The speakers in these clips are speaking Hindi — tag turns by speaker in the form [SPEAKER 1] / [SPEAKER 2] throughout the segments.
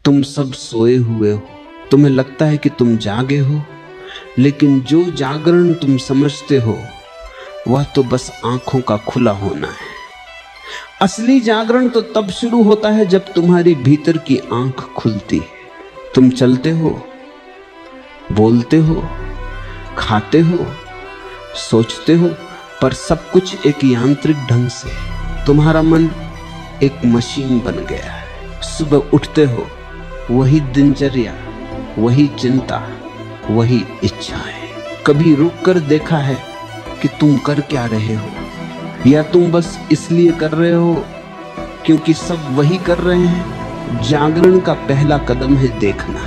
[SPEAKER 1] तुम सब सोए हुए हो, तुम्हें लगता है कि तुम जागे हो, लेकिन जो जागरण तुम समझते हो वह तो बस आंखों का खुला होना है। असली जागरण तो तब शुरू होता है जब तुम्हारी भीतर की आंख खुलती है। तुम चलते हो, बोलते हो, खाते हो, सोचते हो, पर सब कुछ एक यांत्रिक ढंग से। तुम्हारा मन एक मशीन बन गया है। सुबह उठते हो, वही दिनचर्या, वही चिंता, वही इच्छाएं। कभी रुक कर देखा है कि तुम कर क्या रहे हो, या तुम बस इसलिए कर रहे हो क्योंकि सब वही कर रहे हैं? जागरण का पहला कदम है देखना,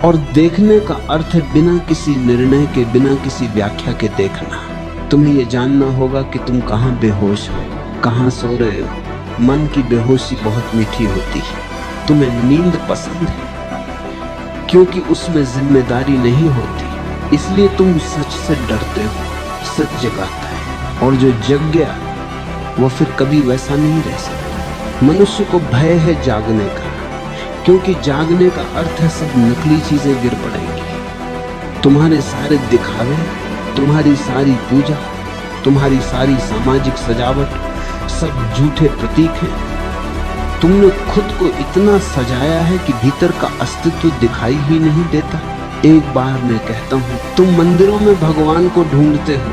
[SPEAKER 1] और देखने का अर्थ है बिना किसी निर्णय के, बिना किसी व्याख्या के देखना। तुम्हें यह जानना होगा कि तुम कहाँ बेहोश हो, कहाँ सो रहे हो। मन की बेहोशी बहुत मीठी होती है। तुम्हें नींद पसंद है क्योंकि उसमें जिम्मेदारी नहीं होती, इसलिए तुम सच से डरते हो। सच जगाता है, और जो जग गया वह फिर कभी वैसा नहीं रह सकता। मनुष्य को भय है जागने का, क्योंकि जागने का अर्थ है सब नकली चीजें गिर पड़ेंगी। तुम्हारे सारे दिखावे, तुम्हारी सारी पूजा, तुम्हारी सारी सामाजिक सजावट सब झूठे प्रतीक हैं। तुमने खुद को इतना सजाया है कि भीतर का अस्तित्व दिखाई ही नहीं देता। एक बार मैं कहता हूँ, तुम मंदिरों में भगवान को ढूंढते हो,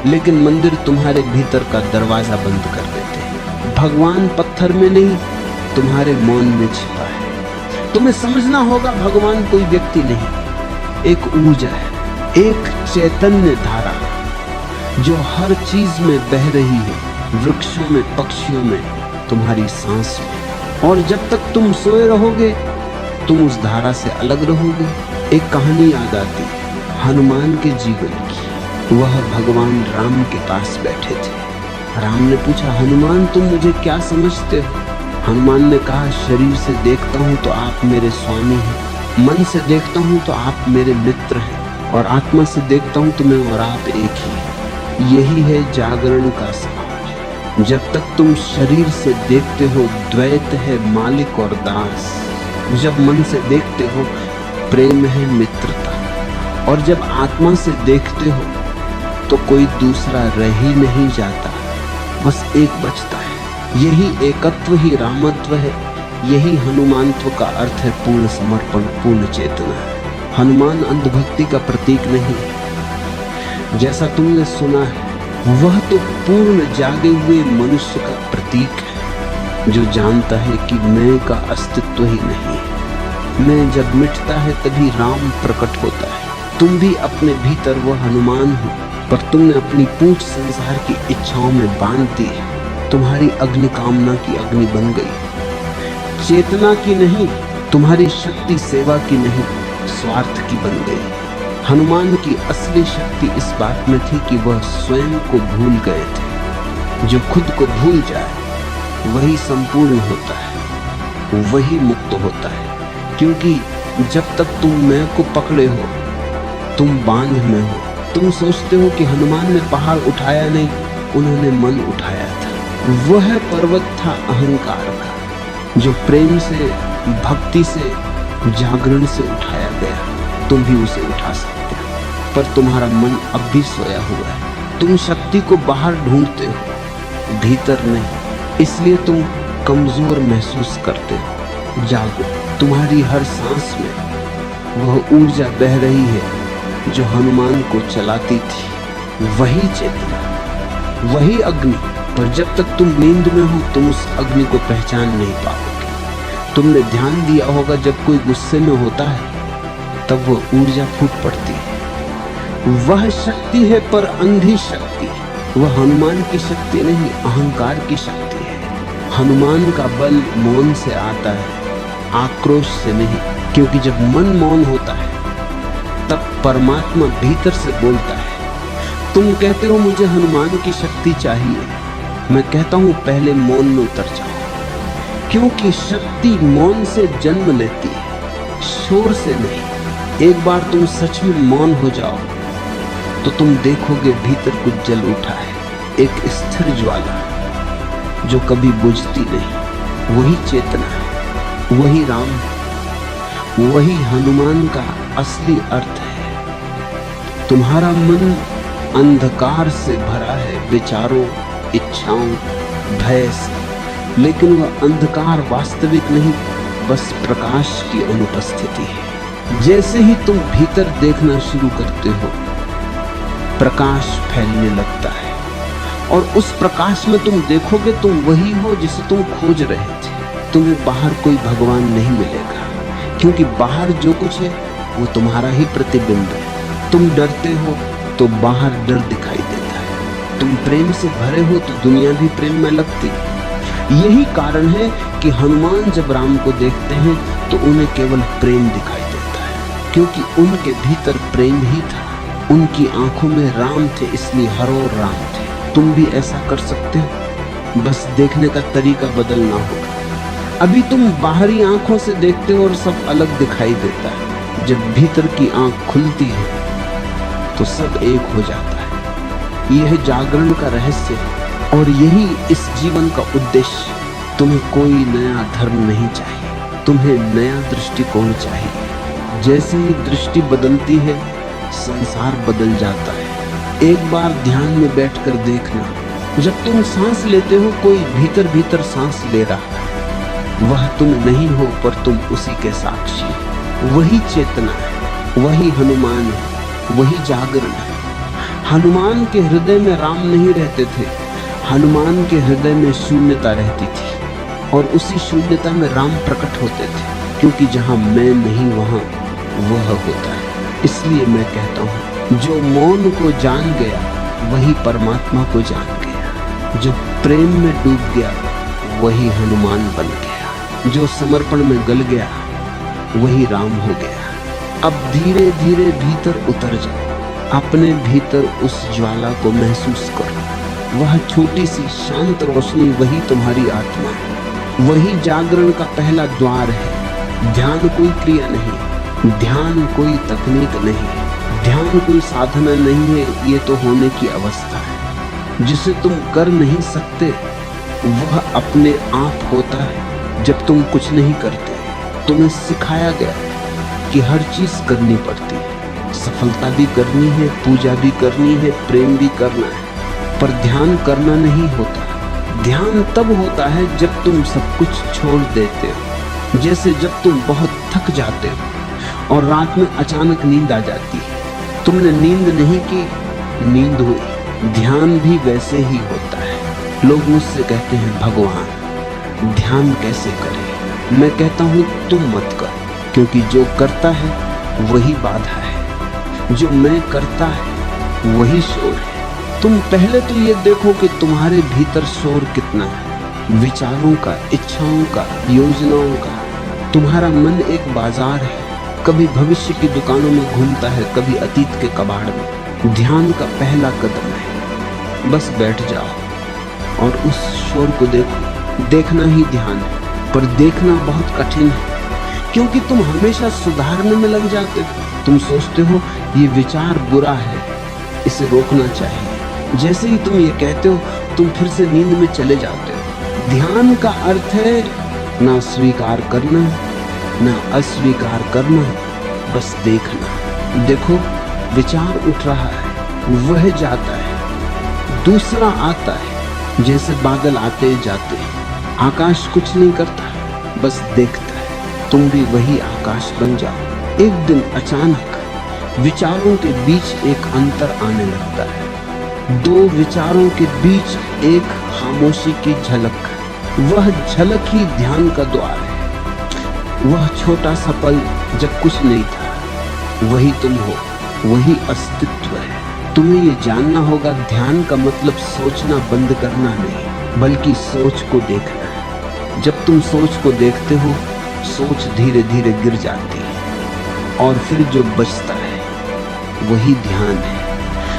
[SPEAKER 1] लेकिन मंदिर तुम्हारे भीतर का दरवाजा बंद कर देते हैं। भगवान पत्थर में नहीं, तुम्हारे मौन में छिपा है। तुम्हें समझना होगा, भगवान कोई व्यक्ति नहीं, एक ऊर्जा है, एक चैतन्य धारा जो हर चीज में बह रही है, वृक्षों में, पक्षियों में, तुम्हारी सांस में। और जब तक तुम सोए रहोगे तुम उस धारा से अलग रहोगे। एक कहानी याद आती है हनुमान के जीवन की। वह भगवान राम के पास बैठे थे। राम ने पूछा, हनुमान तुम मुझे क्या समझते हो? हनुमान ने कहा, शरीर से देखता हूँ तो आप मेरे स्वामी हैं, मन से देखता हूँ तो आप मेरे मित्र हैं, और आत्मा से देखता हूँ तो मैं और आप एक ही। यही है जागरण का सार। जब तक तुम शरीर से देखते हो द्वैत है मालिक और दास, जब मन से देखते हो प्रेम है मित्रता, और जब आत्मा से देखते हो तो कोई दूसरा रह ही नहीं जाता, बस एक बचता है। यही एकत्व ही रामत्व है। यही हनुमानत्व का अर्थ है पूर्ण समर्पण, पूर्ण चेतना। हनुमान अंधभक्ति का प्रतीक नहीं है, जैसा तुमने सुना है, वह तो पूर्ण जागे हुए मनुष्य का प्रतीक है, जो जानता है कि मैं का अस्तित्व ही नहीं है। मैं जब मिटता है तभी राम प्रकट होता है। तुम भी अपने भीतर वो हनुमान हो, पर तुमने अपनी पूंछ संसार की इच्छाओं में बांध दी है। तुम्हारी अग्नि कामना की अग्नि बन गई, चेतना की नहीं। तुम्हारी शक्ति सेवा की नहीं, स्वार्थ की बन गई। हनुमान की असली शक्ति इस बात में थी कि वह स्वयं को भूल गए थे। जो खुद को भूल जाए वही संपूर्ण होता है, वही मुक्त होता है। क्योंकि जब तक तुम मैं को पकड़े हो, तुम बांध में हो। तुम सोचते हो कि हनुमान ने पहाड़ उठाया नहीं, उन्होंने मन उठाया था। वह पर्वत था अहंकार का, जो प्रेम से, भक्ति से, जागरण से उठाया गया। तुम भी उसे उठा सकते हो, पर तुम्हारा मन अब भी सोया हुआ है। तुम शक्ति को बाहर ढूंढते हो, भीतर नहीं, इसलिए तुम कमजोर महसूस करते हो। जागो, तुम्हारी हर सांस में वह ऊर्जा बह रही है जो हनुमान को चलाती थी। वही चेतना, वही अग्नि। पर जब तक तुम नींद में हो तुम उस अग्नि को पहचान नहीं पाओगे। तुमने ध्यान दिया होगा, जब कोई गुस्से में होता है तब वो ऊर्जा फूट पड़ती है। वह शक्ति है, पर अंधी शक्ति। वह हनुमान की शक्ति नहीं, अहंकार की शक्ति है। हनुमान का बल मौन से आता है, आक्रोश से नहीं। क्योंकि जब मन मौन होता है तब परमात्मा भीतर से बोलता है। तुम कहते हो मुझे हनुमान की शक्ति चाहिए, मैं कहता हूं पहले मौन में उतर जाओ, क्योंकि शक्ति मौन से जन्म लेती है, शोर से नहीं। एक बार तुम सच में मौन हो जाओ तो तुम देखोगे भीतर कुछ जल उठा है, एक स्थिर ज्वाला जो कभी बुझती नहीं। वही चेतना है, वही राम है, वही हनुमान का असली अर्थ है। तुम्हारा मन अंधकार से भरा है, विचारों, इच्छाओं, भय से, लेकिन वह अंधकार वास्तविक नहीं, बस प्रकाश की अनुपस्थिति है। जैसे ही तुम भीतर देखना शुरू करते हो, प्रकाश फैलने लगता है, और उस प्रकाश में तुम देखोगे तुम वही हो जिसे तुम खोज रहे थे। तुम्हें बाहर कोई भगवान नहीं मिलेगा, क्योंकि बाहर जो कुछ है वो तुम्हारा ही प्रतिबिंब है। तुम डरते हो तो बाहर डर दिखाई देता है, तुम प्रेम से भरे हो तो दुनिया भी प्रेम में लगती है। यही कारण है कि हनुमान जब राम को देखते हैं तो उन्हें केवल प्रेम दिखाई देता है, क्योंकि उनके भीतर प्रेम ही था। उनकी आंखों में राम थे, इसलिए हर ओर राम थे। तुम भी ऐसा कर सकते हो, बस देखने का तरीका बदलना होगा। अभी तुम बाहरी आंखों से देखते हो और सब अलग दिखाई देता है। जब भीतर की आंख खुलती है तो सब एक हो जाता है। यह जागरण का रहस्य है और यही इस जीवन का उद्देश्य। तुम्हें कोई नया धर्म नहीं चाहिए, तुम्हें नया दृष्टिकोण चाहिए। जैसे ही दृष्टि बदलती है, संसार बदल जाता है। एक बार ध्यान में बैठकर देखना, जब तुम सांस लेते हो कोई भीतर भीतर सांस ले रहा है। वह तुम नहीं हो, पर तुम उसी के साक्षी हो। वही चेतना है, वही हनुमान है, वही जागरण है। हनुमान के हृदय में राम नहीं रहते थे, हनुमान के हृदय में शून्यता रहती थी, और उसी शून्यता में राम प्रकट होते थे, क्योंकि जहां मैं नहीं वहां वह होता है। इसलिए मैं कहता हूं, जो मौन को जान गया वही परमात्मा को जान गया। जो प्रेम में डूब गया वही हनुमान बन गया। जो समर्पण में गल गया वही राम हो गया। अब धीरे धीरे भीतर उतर जाओ, अपने भीतर उस ज्वाला को महसूस करो। वह छोटी सी शांत रोशनी वही तुम्हारी आत्मा है, वही जागरण का पहला द्वार है। ध्यान कोई क्रिया नहीं, ध्यान कोई तकनीक नहीं, ध्यान कोई साधना नहीं है। ये तो होने की अवस्था है जिसे तुम कर नहीं सकते। वह अपने आप होता है जब तुम कुछ नहीं करते। तुम्हें सिखाया गया कि हर चीज करनी पड़ती है, सफलता भी करनी है, पूजा भी करनी है, प्रेम भी करना है, पर ध्यान करना नहीं होता। ध्यान तब होता है जब तुम सब कुछ छोड़ देते हो। जैसे जब तुम बहुत थक जाते हो और रात में अचानक नींद आ जाती है, तुमने नींद नहीं की, नींद हुई। ध्यान भी वैसे ही होता है। लोग मुझसे कहते हैं, भगवान ध्यान कैसे करें? मैं कहता हूं तुम मत कर, क्योंकि जो करता है वही बाधा है, जो मैं करता है वही शोर है। तुम पहले तो ये देखो कि तुम्हारे भीतर शोर कितना है, विचारों का, इच्छाओं का, योजनाओं का। तुम्हारा मन एक बाजार है, कभी भविष्य की दुकानों में घूमता है, कभी अतीत के कबाड़ में। ध्यान का पहला कदम है, बस बैठ जाओ और उस शोर को देखो। देखना ही ध्यान है, पर देखना बहुत कठिन है, क्योंकि तुम हमेशा सुधारने में लग जाते हो। तुम सोचते हो ये विचार बुरा है, इसे रोकना चाहिए। जैसे ही तुम ये कहते हो, तुम फिर से नींद में चले जाते हो। ध्यान का अर्थ है ना स्वीकार करना ना अस्वीकार करना, बस देखना। देखो विचार उठ रहा है, वह जाता है, दूसरा आता है। जैसे बादल आते जाते हैं, आकाश कुछ नहीं करता, बस देखता है। तुम भी वही आकाश बन जाओ। एक दिन अचानक विचारों के बीच एक अंतर आने लगता है। दो विचारों के बीच एक खामोशी की झलक, वह झलक ही ध्यान का द्वार है। वह छोटा सा पल जब कुछ नहीं था, वही तुम हो, वही अस्तित्व है। तुम्हें ये जानना होगा, ध्यान का मतलब सोचना बंद करना नहीं, बल्कि सोच को देखना है। जब तुम सोच को देखते हो, सोच धीरे धीरे गिर जाती है, और फिर जो बचता है वही ध्यान है।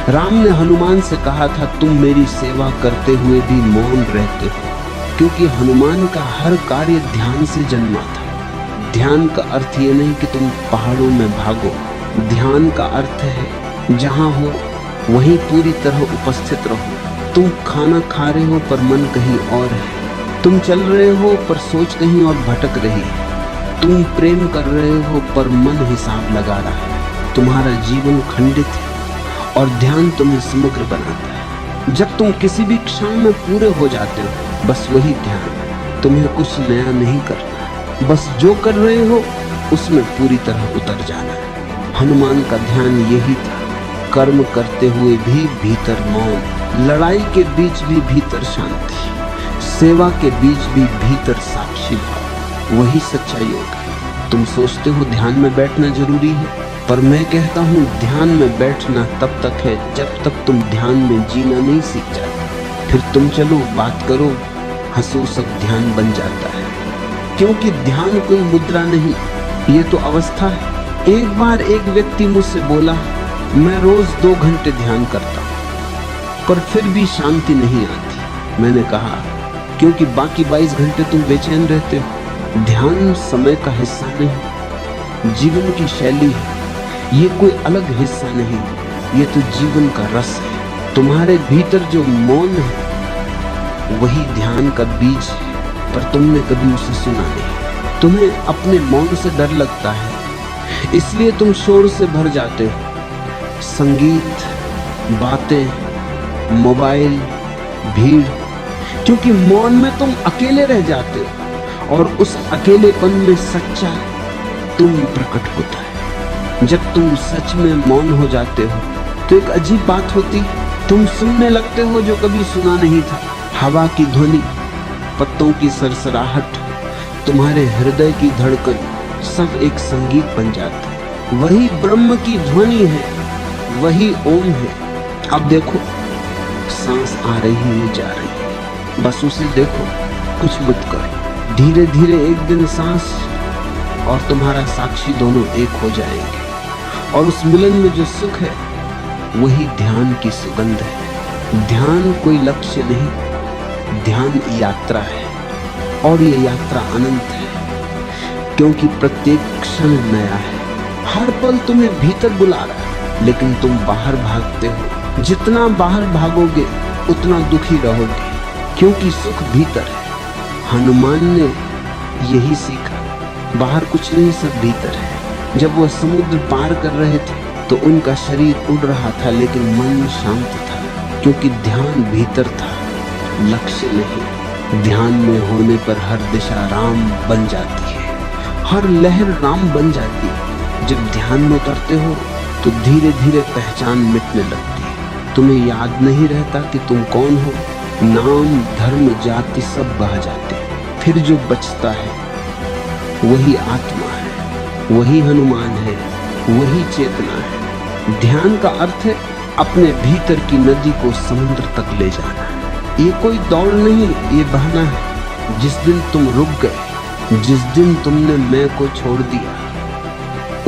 [SPEAKER 1] राम ने हनुमान से कहा था, तुम मेरी सेवा करते हुए भी मौन रहते हो, क्योंकि हनुमान का हर कार्य ध्यान से जन्मा था। ध्यान का अर्थ ये नहीं कि तुम पहाड़ों में भागो। ध्यान का अर्थ है जहां हो वहीं पूरी तरह उपस्थित रहो। तुम खाना खा रहे हो पर मन कहीं और है, तुम चल रहे हो पर सोच कहीं और भटक रही है। तुम प्रेम कर रहे हो पर मन हिसाब लगा रहा है। तुम्हारा जीवन खंडित है और ध्यान तुम्हें समग्र बनाता है। जब तुम किसी भी क्षण में पूरे हो जाते हो, बस वही ध्यान है। तुम्हें कुछ नया नहीं करना, बस जो कर रहे हो उसमें पूरी तरह उतर जाना है। हनुमान का ध्यान यही था, कर्म करते हुए भी भीतर मौन, लड़ाई के बीच भी भीतर शांति, सेवा के बीच भी भीतर साक्षी भाव। वही सच्चा योग है। तुम सोचते हो ध्यान में बैठना जरूरी है, पर मैं कहता हूँ ध्यान में बैठना तब तक है जब तक तुम ध्यान में जीना नहीं सीख जाते। फिर तुम चलो बात करो, हंसो, सब ध्यान बन जाता है। क्योंकि ध्यान कोई मुद्रा नहीं, ये तो अवस्था है। एक बार एक व्यक्ति मुझसे बोला, मैं रोज 2 घंटे ध्यान करता हूँ पर फिर भी शांति नहीं आती। मैंने कहा क्योंकि बाकी 22 घंटे तुम बेचैन रहते हो। ध्यान समय का हिस्सा नहीं, जीवन की शैली है। ये कोई अलग हिस्सा नहीं, ये तो जीवन का रस है। तुम्हारे भीतर जो मौन है वही ध्यान का बीज है, पर तुमने कभी उसे सुना नहीं। तुम्हें अपने मौन से डर लगता है, इसलिए तुम शोर से भर जाते हो। संगीत, बातें, मोबाइल, भीड़, क्योंकि मौन में तुम अकेले रह जाते हो और उस अकेलेपन में सच्चा तुम प्रकट होता है। जब तुम सच में मौन हो जाते हो तो एक अजीब बात होती, तुम सुनने लगते हो जो कभी सुना नहीं था। हवा की ध्वनि, पत्तों की सरसराहट, तुम्हारे हृदय की धड़कन, सब एक संगीत बन जाता है। वही ब्रह्म की ध्वनि है, वही ओम है। अब देखो, सांस आ रही है, जा रही है, बस उसे देखो, कुछ मत करो। धीरे धीरे एक दिन सांस और तुम्हारा साक्षी दोनों एक हो जाएंगे, और उस मिलन में जो सुख है वही ध्यान की सुगंध है। ध्यान कोई लक्ष्य नहीं, ध्यान यात्रा है, और ये यात्रा अनंत है, क्योंकि प्रत्येक क्षण नया है। हर पल तुम्हें भीतर बुला रहा है, लेकिन तुम बाहर भागते हो। जितना बाहर भागोगे उतना दुखी रहोगे, क्योंकि सुख भीतर है। हनुमान ने यही सीखा, बाहर कुछ नहीं, सब भीतर है। जब वह समुद्र पार कर रहे थे तो उनका शरीर उड़ रहा था, लेकिन मन शांत था, क्योंकि ध्यान भीतर था, लक्ष्य नहीं। ध्यान में होने पर हर दिशा राम बन जाती है, हर लहर राम बन जाती है। जब ध्यान में उतरते हो तो धीरे धीरे पहचान मिटने लगती है। तुम्हें याद नहीं रहता कि तुम कौन हो। नाम, धर्म, जाति सब बह जाते हैं। फिर जो बचता है वही आत्मा है, वही हनुमान है, वही चेतना है। ध्यान का अर्थ है अपने भीतर की नदी को समुद्र तक ले जाना है। ये कोई दौड़ नहीं, ये बहना है। जिस दिन तुम रुक गए, जिस दिन तुमने मैं को छोड़ दिया,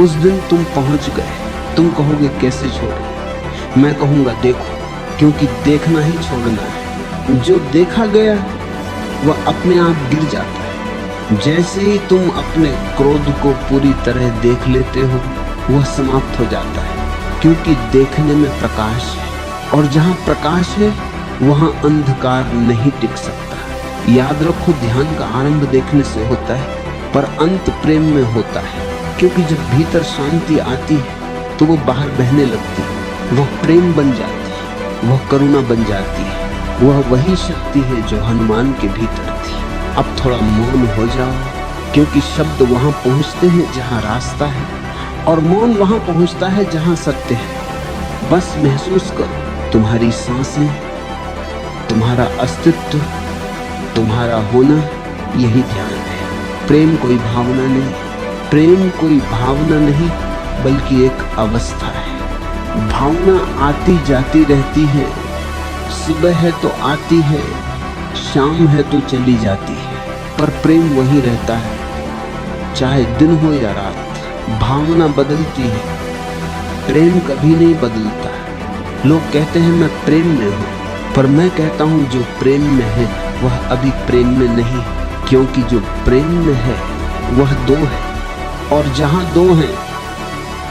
[SPEAKER 1] उस दिन तुम पहुंच गए। तुम कहोगे कैसे छोड़े? मैं कहूंगा देखो, क्योंकि देखना ही छोड़ना है। जो देखा गया वह अपने आप गिर जाता है। जैसे ही तुम अपने क्रोध को पूरी तरह देख लेते हो, वह समाप्त हो जाता है, क्योंकि देखने में प्रकाश है, और जहां प्रकाश है वहां अंधकार नहीं टिक सकता। याद रखो, ध्यान का आरंभ देखने से होता है, पर अंत प्रेम में होता है, क्योंकि जब भीतर शांति आती है तो वो बाहर बहने लगती है, वह प्रेम बन जाती है, वह करुणा बन जाती है। वह वही शक्ति है जो हनुमान के भीतर थी। अब थोड़ा मौन हो जाओ, क्योंकि शब्द वहां पहुंचते हैं जहां रास्ता है, और मौन वहां पहुंचता है जहां सत्य है। बस महसूस करो, तुम्हारी सांसें, तुम्हारा अस्तित्व, तुम्हारा होना, यही ध्यान है। प्रेम कोई भावना नहीं, प्रेम कोई भावना नहीं, बल्कि एक अवस्था है। भावना आती जाती रहती है, सुबह है तो आती है, शाम है तो चली जाती है, पर प्रेम वही रहता है, चाहे दिन हो या रात। भावना बदलती है, प्रेम कभी नहीं बदलता। लोग कहते हैं मैं प्रेम में हूँ, पर मैं कहता हूँ जो प्रेम में है वह अभी प्रेम में नहीं, क्योंकि जो प्रेम में है वह दो है, और जहाँ दो हैं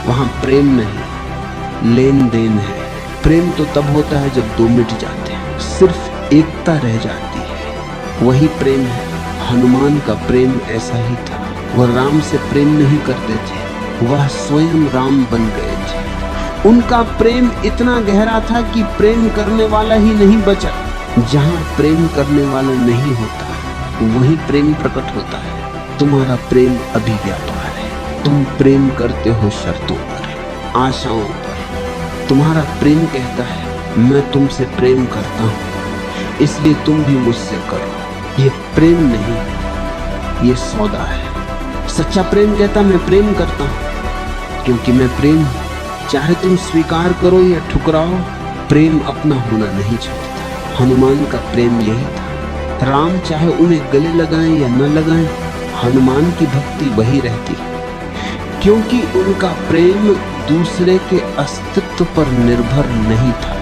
[SPEAKER 1] वहाँ प्रेम नहीं, लेन देन है। प्रेम तो तब होता है जब दो मिट जाते हैं, सिर्फ एकता रह जाती है, वही प्रेम है। हनुमान का प्रेम ऐसा ही था। वह राम से प्रेम नहीं करते थे, वह स्वयं राम बन गए थे। उनका प्रेम इतना गहरा था कि प्रेम करने वाला ही नहीं बचा। जहां प्रेम करने वाला नहीं होता वहीं प्रेम प्रकट होता है। तुम्हारा प्रेम अभी व्यापार है। तुम प्रेम करते हो शर्तों पर, आशाओं पर। तुम्हारा प्रेम कहता है मैं तुमसे प्रेम करता हूं, इसलिए तुम भी मुझसे करो। ये प्रेम नहीं, ये सौदा है। सच्चा प्रेम कहता मैं प्रेम करता हूं क्योंकि मैं प्रेम हूं। चाहे तुम स्वीकार करो या ठुकराओ, प्रेम अपना होना नहीं छोड़ता। हनुमान का प्रेम यही था। राम चाहे उन्हें गले लगाएं या न लगाएं, हनुमान की भक्ति वही रहती, क्योंकि उनका प्रेम दूसरे के अस्तित्व पर निर्भर नहीं था।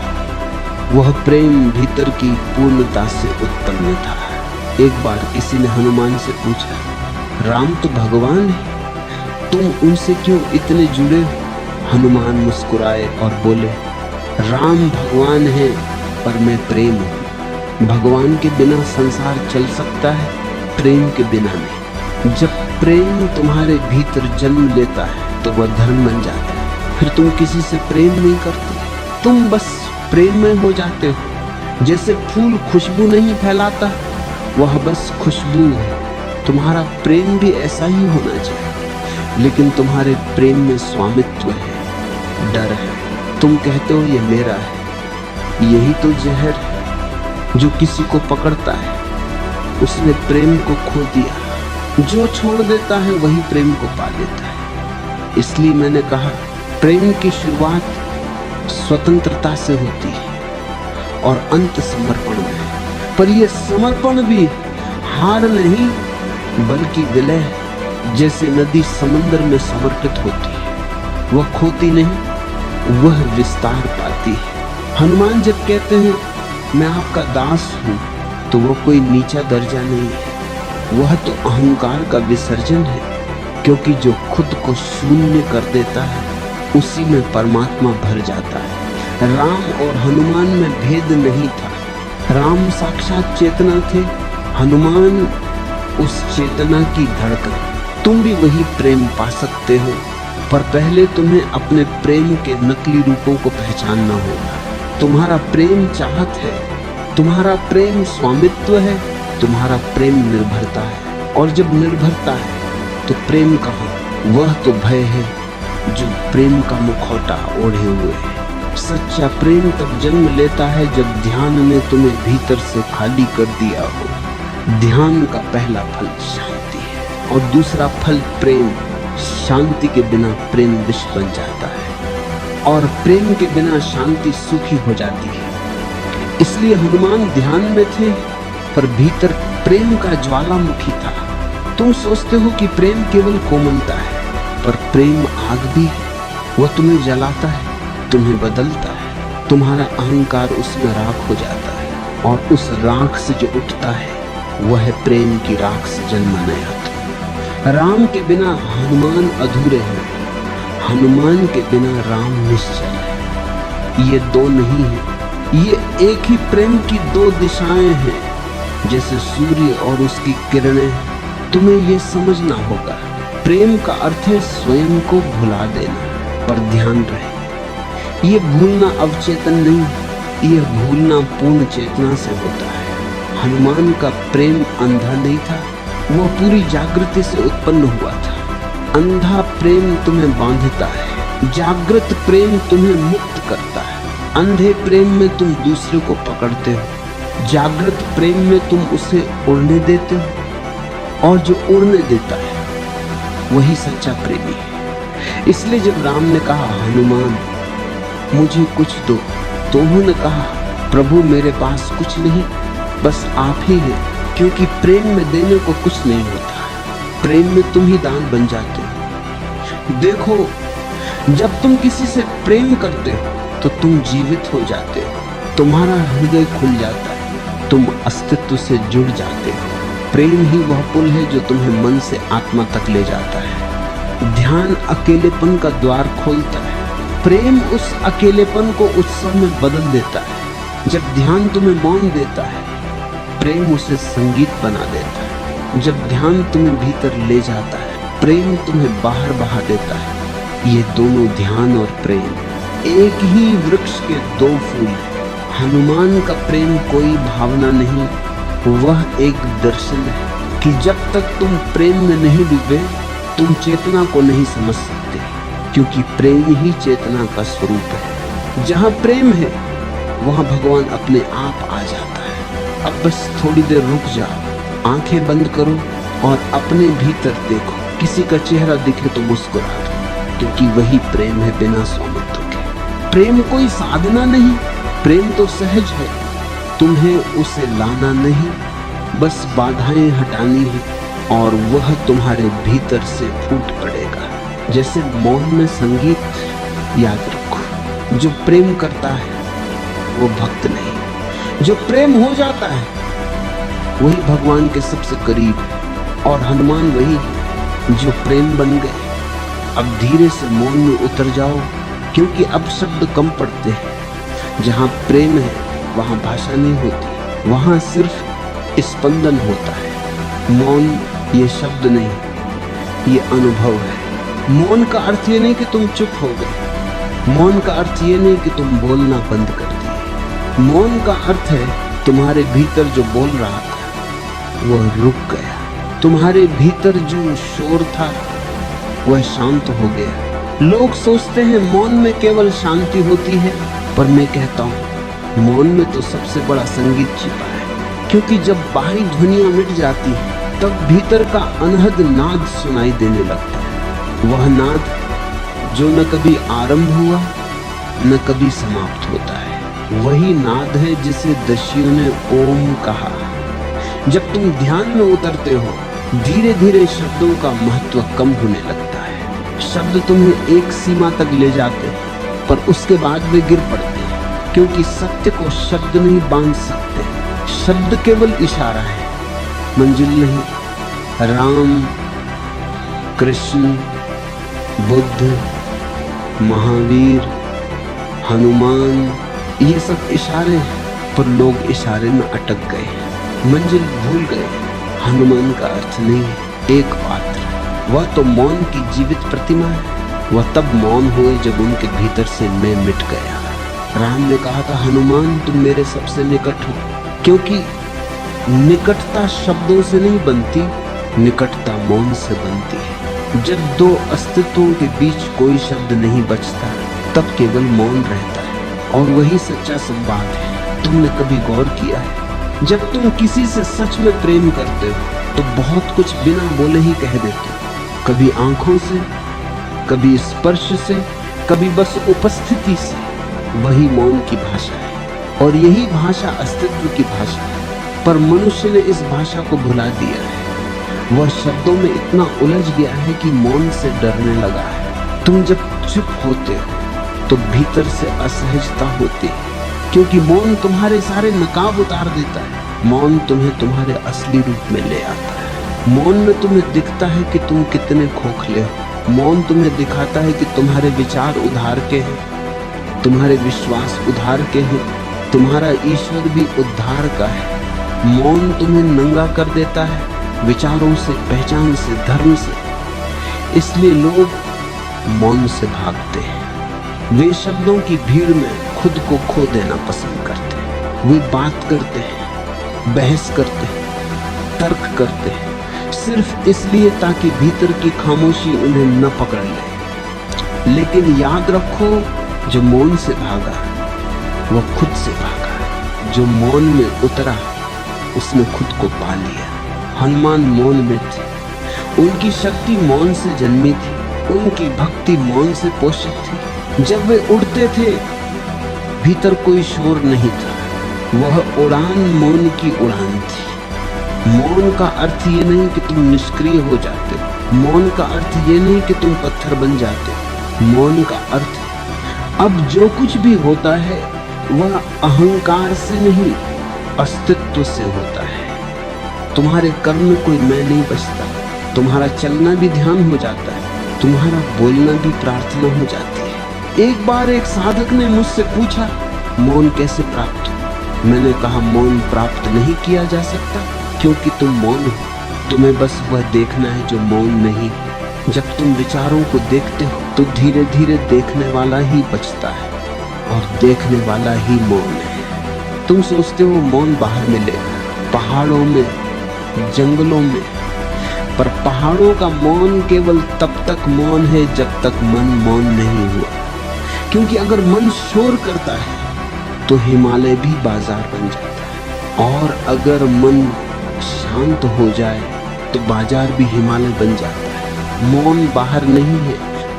[SPEAKER 1] वह प्रेम भीतर की पूर्णता से उत्पन्न था। एक बार किसी ने हनुमान से पूछा, राम तो भगवान है, तुम उनसे क्यों इतने जुड़े हो? हनुमान मुस्कुराए और बोले, राम भगवान है पर मैं प्रेम हूं। भगवान के बिना संसार चल सकता है, प्रेम के बिना नहीं। जब प्रेम तुम्हारे भीतर जन्म लेता है तो वह धर्म बन जाता है। फिर तुम किसी से प्रेम नहीं करते, तुम बस प्रेम में हो जाते हो। जैसे फूल खुशबू नहीं फैलाता, वह बस खुशबू है। तुम्हारा प्रेम भी ऐसा ही होना चाहिए, लेकिन तुम्हारे प्रेम में स्वामित्व है, डर है। तुम कहते हो ये मेरा है। यही तो जहर है जो किसी को पकड़ता है। उसने प्रेम को खो दिया। जो छोड़ देता है वही प्रेम को पा लेता है। इसलिए मैंने कहा, प्रेम की शुरुआत स्वतंत्रता से होती है और अंत समर्पण में। पर यह समर्पण भी हार नहीं बल्कि विलय। जैसे नदी समंदर में समर्पित होती है, वह खोती नहीं, वह विस्तार पाती है। हनुमान जब कहते हैं मैं आपका दास हूं, तो वह कोई नीचा दर्जा नहीं है, वह तो अहंकार का विसर्जन है। क्योंकि जो खुद को शून्य कर देता है उसी में परमात्मा भर जाता है। राम और हनुमान में भेद नहीं था। राम साक्षात चेतना थे, हनुमान उस चेतना की धड़कन। तुम भी वही प्रेम पा सकते हो, पर पहले तुम्हें अपने प्रेम के नकली रूपों को पहचानना होगा। तुम्हारा प्रेम चाहत है, तुम्हारा प्रेम स्वामित्व है, तुम्हारा प्रेम निर्भरता है। और जब निर्भरता है तो प्रेम कहाँ? वह तो भय है जो प्रेम का मुखौटा ओढ़े हुए है। सच्चा प्रेम तब जन्म लेता है जब ध्यान ने तुम्हें भीतर से खाली कर दिया हो। ध्यान का पहला फल शांति है और दूसरा फल प्रेम। शांति के बिना प्रेम विष बन जाता है और प्रेम के बिना शांति सूखी हो जाती है। इसलिए हनुमान ध्यान में थे पर भीतर प्रेम का ज्वालामुखी था। तुम सोचते हो कि प्रेम केवल कोमलता है, पर प्रेम आग भी है। वह तुम्हें जलाता है, तुम्हें बदलता है। तुम्हारा अहंकार उसमें राख हो जाता है और उस राख से जो उठता है वह है प्रेम की राख से जन्म नया। राम के बिना हनुमान अधूरे हैं, हनुमान के बिना राम निश्चल है। ये दो नहीं है, ये एक ही प्रेम की दो दिशाएं हैं, जैसे सूर्य और उसकी किरणें। तुम्हें ये समझना होगा, प्रेम का अर्थ है स्वयं को भुला देना, पर ध्यान रहे ये भूलना अवचेतन नहीं, ये भूलना पूर्ण चेतना से होता है। हनुमान का प्रेम अंधा नहीं था, वह पूरी जागृति से उत्पन्न हुआ था। अंधा प्रेम तुम्हें बांधता है, जागृत प्रेम तुम्हें मुक्त करता है। अंधे प्रेम में तुम दूसरे को पकड़ते हो, जागृत प्रेम में तुम उसे उड़ने देते हो, और जो उड़ने देता है वही सच्चा प्रेमी है। इसलिए जब राम ने कहा, हनुमान मुझे कुछ दो, तो उन्होंने कहा, प्रभु मेरे पास कुछ नहीं, बस आप ही हैं। क्योंकि प्रेम में देने को कुछ नहीं होता, प्रेम में तुम ही दान बन जाते हो। देखो, जब तुम किसी से प्रेम करते हो तो तुम जीवित हो जाते हो, तुम्हारा हृदय खुल जाता है, तुम अस्तित्व से जुड़ जाते हो। प्रेम ही वह पुल है जो तुम्हें मन से आत्मा तक ले जाता है। ध्यान अकेलेपन का द्वार खोलता है, प्रेम उस अकेलेपन को उत्सव में बदल देता है। जब ध्यान तुम्हें मौन देता है, प्रेम उसे संगीत बना देता है। जब ध्यान तुम्हें भीतर ले जाता है, प्रेम तुम्हें बाहर बहा देता है। ये दोनों, ध्यान और प्रेम, एक ही वृक्ष के दो फूल हैं। हनुमान का प्रेम कोई भावना नहीं, वह एक दर्शन है कि जब तक तुम प्रेम में नहीं डूबे तुम चेतना को नहीं समझ सकते, क्योंकि प्रेम ही चेतना का स्वरूप है। जहाँ प्रेम है वहाँ भगवान अपने आप आ जाता है। अब बस थोड़ी देर रुक जाओ, आंखें बंद करो और अपने भीतर देखो। किसी का चेहरा दिखे तो मुस्कुरा दो, क्योंकि वही प्रेम है बिना स्वामित्व के। प्रेम कोई साधना नहीं, प्रेम तो सहज है। तुम्हें उसे लाना नहीं, बस बाधाएं हटानी है और वह तुम्हारे भीतर से फूट पड़ेगा। जैसे मौन में संगीत। याद रखो, जो प्रेम करता है वो भक्त नहीं, जो प्रेम हो जाता है वही भगवान के सबसे करीब है। और हनुमान वही है जो प्रेम बन गए। अब धीरे से मौन में उतर जाओ, क्योंकि अब शब्द कम पड़ते हैं। जहाँ प्रेम है वहाँ भाषा नहीं होती, वहाँ सिर्फ स्पंदन होता है। मौन ये शब्द नहीं, ये अनुभव है। मौन का अर्थ ये नहीं कि तुम चुप हो गए, मौन का अर्थ ये नहीं कि तुम बोलना बंद कर दिए। मौन का अर्थ है तुम्हारे भीतर जो बोल रहा था वह रुक गया, तुम्हारे भीतर जो शोर था वह शांत हो गया। लोग सोचते हैं मौन में केवल शांति होती है, पर मैं कहता हूँ मौन में तो सबसे बड़ा संगीत छिपा है, क्योंकि जब बाहरी ध्वनियां मिट जाती है तब भीतर का अनहद नाद सुनाई देने लगता है। वह नाद जो न कभी आरंभ हुआ न कभी समाप्त होता है, वही नाद है जिसे दस्युओं ने ओम कहा। जब तुम ध्यान में उतरते हो धीरे धीरे शब्दों का महत्व कम होने लगता है। शब्द तुम्हें एक सीमा तक ले जाते हैं, पर उसके बाद वे गिर पड़ते हैं, क्योंकि सत्य को शब्द नहीं बांध सकते। शब्द केवल इशारा है, मंजिल नहीं। राम, कृष्ण, बुद्ध, महावीर, हनुमान, ये सब इशारे हैं, पर लोग इशारे में अटक गए, मंजिल भूल गए। हनुमान का अर्थ नहीं है एक पात्र, वह तो मौन की जीवित प्रतिमा है। वह तब मौन हुए जब उनके भीतर से मैं मिट गया। राम ने कहा था, हनुमान तुम मेरे सबसे निकट हो, क्योंकि निकटता शब्दों से नहीं बनती, निकटता मौन से बनती है। जब दो अस्तित्वों के बीच कोई शब्द नहीं बचता तब केवल मौन रहता है, और वही सच्चा संवाद है। तुमने कभी गौर किया है, जब तुम किसी से सच में प्रेम करते हो तो बहुत कुछ बिना बोले ही कह देते हो, कभी आंखों से, कभी स्पर्श से, कभी बस उपस्थिति से। वही मौन की भाषा है, और यही भाषा अस्तित्व की भाषा है। पर मनुष्य ने इस भाषा को भुला दिया है। वह शब्दों में इतना उलझ गया है कि मौन से डरने लगा है। तुम जब चुप होते हो तो भीतर से असहजता होती है, क्योंकि मौन तुम्हारे सारे नकाब उतार देता है। मौन तुम्हें तुम्हारे असली रूप में ले आता है। मौन में तुम्हें दिखता है कि तुम कितने खोखले हो। मौन तुम्हें दिखाता है कि तुम्हारे विचार उधार के हैं, तुम्हारे विश्वास उधार के हैं, तुम्हारा ईश्वर भी उद्धार का है। मौन तुम्हें नंगा कर देता है, विचारों से, पहचान से, धर्म से। इसलिए लोग मौन से भागते हैं। वे शब्दों की भीड़ में खुद को खो देना पसंद करते हैं। वे बात करते हैं, बहस करते हैं, तर्क करते हैं, सिर्फ इसलिए ताकि भीतर की खामोशी उन्हें न पकड़ ले। लेकिन याद रखो, जो मौन से भागा वह खुद से भागा। जो मौन में उतरा उसने खुद को पा लिया। हनुमान मौन में थे, उनकी शक्ति मौन से जन्मी थी, उनकी भक्ति मौन से पोषित थी। जब वे उड़ते थे भीतर कोई शोर नहीं था, वह उड़ान मौन की उड़ान थी। मौन का अर्थ ये नहीं कि तुम निष्क्रिय हो जाते हो, मौन का अर्थ ये नहीं कि तुम पत्थर बन जाते हो। मौन का अर्थ अब जो कुछ भी होता है वह अहंकार से नहीं, अस्तित्व से होता है। तुम्हारे कर्म में कोई मैं नहीं बचता, तुम्हारा चलना भी ध्यान हो जाता है, तुम्हारा बोलना भी प्रार्थना हो जाती है। एक बार एक साधक ने मुझसे पूछा, मौन कैसे प्राप्त हो? मैंने कहा, मौन प्राप्त नहीं किया जा सकता, क्योंकि तुम मौन हो। तुम्हें बस वह देखना है जो मौन नहीं। जब तुम विचारों को देखते हो तो धीरे धीरे देखने वाला ही बचता है और देखने वाला ही मौन है। तुम सोचते हो मौन बाहर मिलेगा, पहाड़ों में, जंगलों में, पर पहाड़ों का मौन केवल तब तक मौन है जब तक मन मौन नहीं हुआ। क्योंकि अगर मन शोर करता है तो हिमालय भी बाजार बन जाता है, और अगर मन शांत हो जाए तो बाजार भी हिमालय बन जाता है। मौन बाहर नहीं है,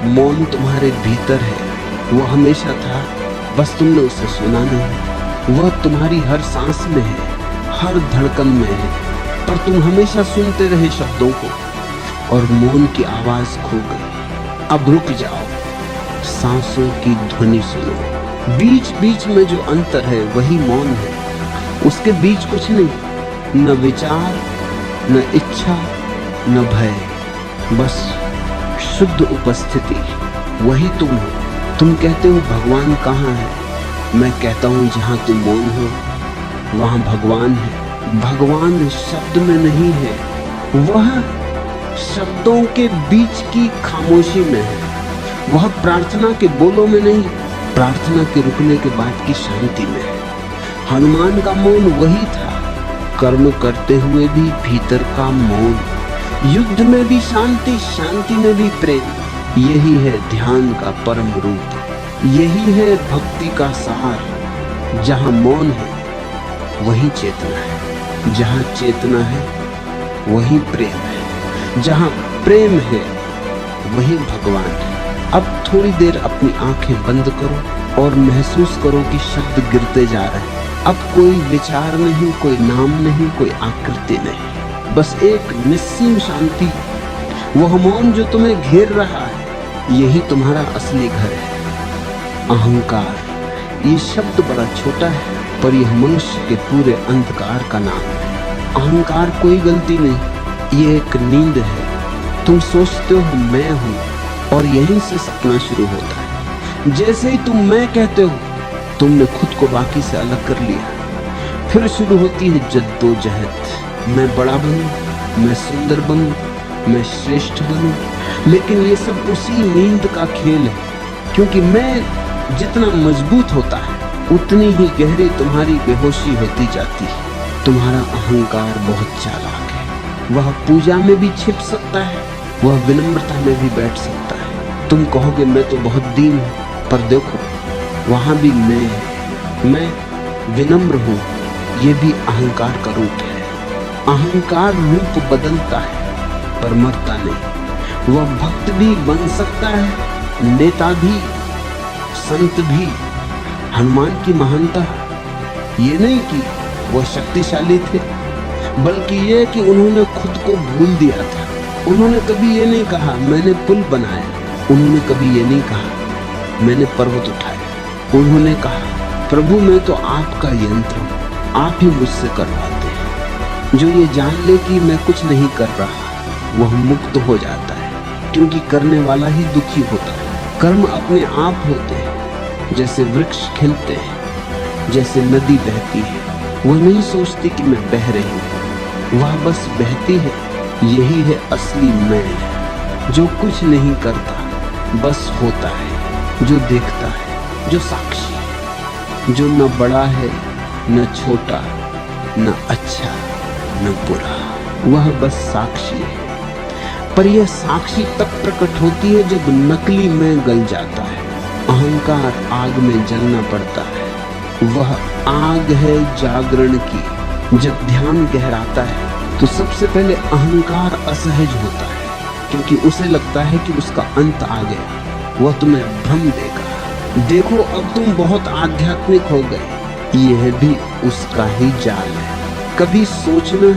[SPEAKER 1] मौन तुम्हारे भीतर है। वो हमेशा था, बस तुमने उसे सुना नहीं। वह तुम्हारी हर सांस में है, हर धड़कन में है, पर तुम हमेशा सुनते रहे शब्दों को और मौन की आवाज खो गई। अब रुक जाओ, सांसों की ध्वनि सुनो। बीच बीच में जो अंतर है वही मौन है। उसके बीच कुछ नहीं, न विचार, न इच्छा, न भय, बस शुद्ध उपस्थिति। वही तुम हो। तुम कहते हो भगवान कहाँ है? मैं कहता हूँ जहाँ तुम मौन हो वहाँ भगवान है। भगवान शब्द में नहीं है, वह शब्दों के बीच की खामोशी में है। वह प्रार्थना के बोलों में नहीं, प्रार्थना के रुकने के बाद की शांति में है। हनुमान का मौन वही था, कर्म करते हुए भी भीतर का मौन। युद्ध में भी शांति, शांति में भी प्रेम। यही है ध्यान का परम रूप, यही है भक्ति का सार। जहाँ मौन है वही चेतना है, जहाँ चेतना है वही प्रेम है, जहाँ प्रेम है वही भगवान है। अब थोड़ी देर अपनी आंखें बंद करो और महसूस करो कि शब्द गिरते जा रहे हैं। अब कोई विचार नहीं, कोई नाम नहीं, कोई आकृति नहीं, बस एक निस्सीम शांति। वह मौन जो तुम्हें घेर रहा है, यही तुम्हारा असली घर है। अहंकार, ये शब्द बड़ा छोटा है, पर यह मनुष्य के पूरे अंधकार का नाम है। अहंकार कोई गलती नहीं, ये एक नींद है। तुम सोचते हो मैं हूं, और यहीं से सपना शुरू होता है। जैसे ही तुम मैं कहते हो, तुमने खुद को बाकी से अलग कर लिया। फिर शुरू होती है जद्दोजहद। मैं बड़ा बनूं, मैं सुंदर बनूं, मैं श्रेष्ठ बनूं। लेकिन ये सब उसी नींद का खेल है, क्योंकि मैं जितना मजबूत होता है उतनी ही गहरी तुम्हारी बेहोशी होती जाती है। तुम्हारा अहंकार बहुत चालाक है, वह पूजा में भी छिप सकता है, वह विनम्रता में भी बैठ सकता है। तुम कहोगे मैं तो बहुत दीन हूं, पर देखो वहां भी मैं विनम्र हूं। ये भी अहंकार का रूप है। अहंकार रूप बदलता है पर मरता नहीं। वह भक्त भी बन सकता है, नेता भी, संत भी। हनुमान की महानता ये नहीं कि वह शक्तिशाली थे, बल्कि ये कि उन्होंने खुद को भूल दिया था। उन्होंने कभी ये नहीं कहा मैंने पुल बनाया, उन्होंने कभी ये नहीं कहा मैंने पर्वत उठाया। उन्होंने कहा प्रभु मैं तो आपका यंत्र हूं, आप ही मुझसे करवाते हैं। जो ये जान ले कि मैं कुछ नहीं कर रहा, वह मुक्त हो जाता है, क्योंकि करने वाला ही दुखी होता है। कर्म अपने आप होते हैं, जैसे वृक्ष खिलते हैं, जैसे नदी बहती है। वह नहीं सोचती कि मैं बह रही हूँ, वह बस बहती है। यही है असली मैं, जो कुछ नहीं करता, बस होता है, जो देखता है, जो साक्षी है, जो न बड़ा है न छोटा, न अच्छा न बुरा, वह बस साक्षी है। पर यह साक्षी तब प्रकट होती है जब नकली मैं गल जाता है। अहंकार आग में जलना पड़ता है, वह आग है जागरण की। जब ध्यान गहराता है तो सबसे पहले अहंकार असहज होता है, क्योंकि उसे लगता है कि उसका अंत आ गया। वह तुम्हें भ्रम देगा, देखो अब तुम बहुत आध्यात्मिक हो गए। यह भी उसका ही जाल है। कभी सोचना,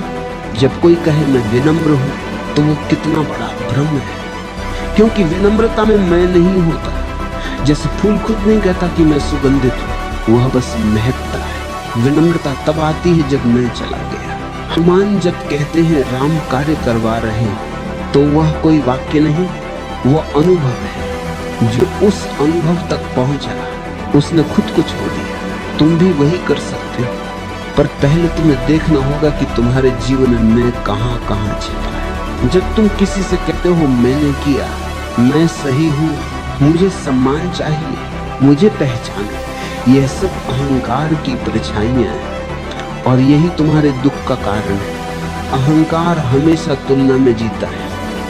[SPEAKER 1] जब कोई कहे मैं विनम्र हूं तो वो कितना बड़ा भ्रम है, क्योंकि विनम्रता में मैं नहीं होता। जैसे फूल खुद नहीं कहता कि मैं सुगंधित हूं, वह बस महकता है। विनम्रता तब आती है जब मैं चला गया। हनुमान जब कहते हैं राम कार्य करवा रहे, तो वह कोई वाक्य नहीं, वह अनुभव है। जो उस अनुभव तक पहुंचा, उसने खुद को छोड़ दिया। तुम भी वही कर सकते हो, पर पहले तुम्हें देखना होगा कि तुम्हारे जीवन में कहां-कहां छिपा है। जब तुम किसी से कहते हो मैंने किया, मैं सही हूं, मुझे सम्मान चाहिए, मुझे पहचाने, यह सब अहंकार की परछाइयां हैं और यही तुम्हारे दुख का कारण है। अहंकार हमेशा तुलना में जीता है।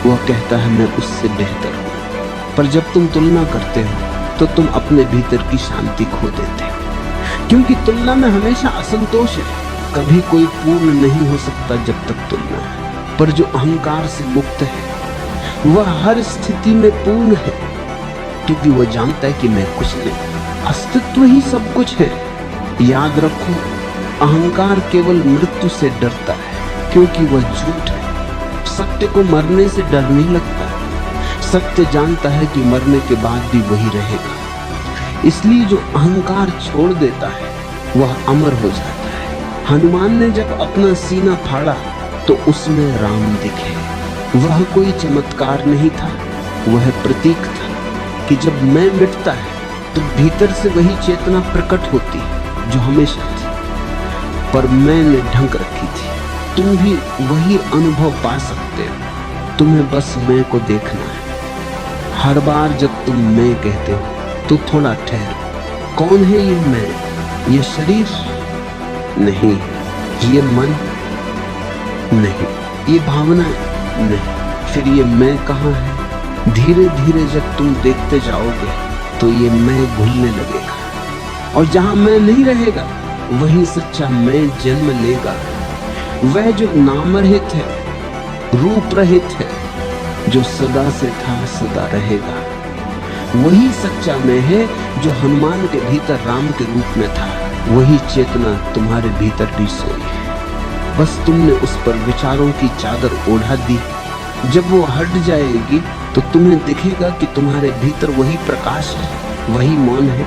[SPEAKER 1] वह कहता है मैं उससे बेहतर हूं। पर जब तुम तुलना करते हो तो तुम अपने भीतर की शांति खो देते हो, क्योंकि तुलना में हमेशा असंतोष है। कभी कोई पूर्ण नहीं हो सकता जब तक तुलना है। पर जो अहंकार से मुक्त है वह हर स्थिति में पूर्ण है, क्योंकि वह जानता है कि मैं कुछ नहीं, अस्तित्व ही सब कुछ है। याद रखो, अहंकार केवल मृत्यु से डरता है, क्योंकि वह झूठ है। सत्य को मरने से डर नहीं लगता। सत्य जानता है कि मरने के बाद भी वही रहेगा। इसलिए जो अहंकार छोड़ देता है वह अमर हो जाता है। हनुमान ने जब अपना सीना फाड़ा तो उसमें राम दिखे। वह कोई चमत्कार नहीं था, वह प्रतीक था कि जब मैं मिटता है तो भीतर से वही चेतना प्रकट होती है जो हमेशा थी, पर मैंने ढंक रखी थी। तुम भी वही अनुभव पा सकते हो, तुम्हें बस मैं को देखना है। हर बार जब तुम मैं कहते हो तो थोड़ा ठहरो। कौन है ये मैं? ये शरीर नहीं, ये मन नहीं, ये भावना नहीं, फिर ये मैं कहाँ है? धीरे धीरे जब तुम देखते जाओगे तो ये मैं भूलने लगेगा, और जहां मैं नहीं रहेगा वही सच्चा मैं जन्म लेगा। वह जो नाम रहित है, रूप रहित है, जो सदा से था सदा रहेगा, वही सच्चा मैं है जो हनुमान के भीतर राम के रूप में था। वही चेतना तुम्हारे भीतर भी सोई है, बस तुमने उस पर विचारों की चादर ओढ़ा दी। जब वो हट जाएगी तो तुम्हें दिखेगा कि तुम्हारे भीतर वही प्रकाश है, वही मौन है,